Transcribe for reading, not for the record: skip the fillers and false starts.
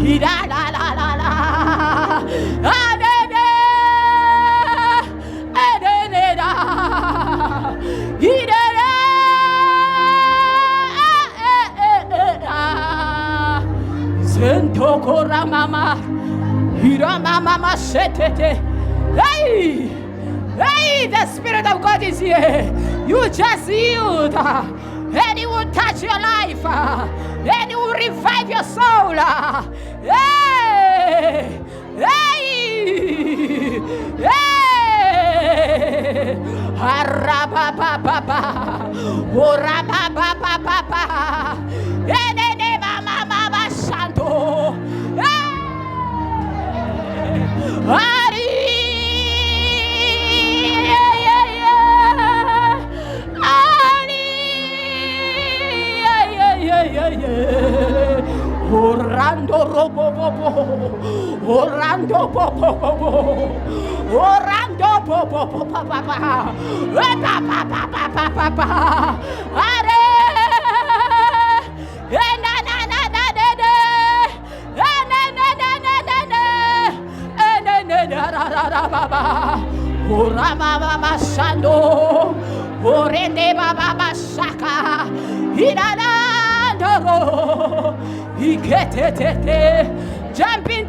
Ida la la la la. Adede. Adede. Idede. Sento kora mama. Ira mama setete. Hey! Hey, the Spirit of God is here. You just yield. And He will touch your life. And He will revive your soul. Hey! Hey! Hey! Arabababa. Orabababa. Ene mama mama santo. Hey! Orando robo bobo, orando bobo bobo, orando bobo bobo papa, papa papa papa papa, are, na na na na na na, na na na na na na, na na na na baba, ora baba masando, orende baba masaka, inana. Jump into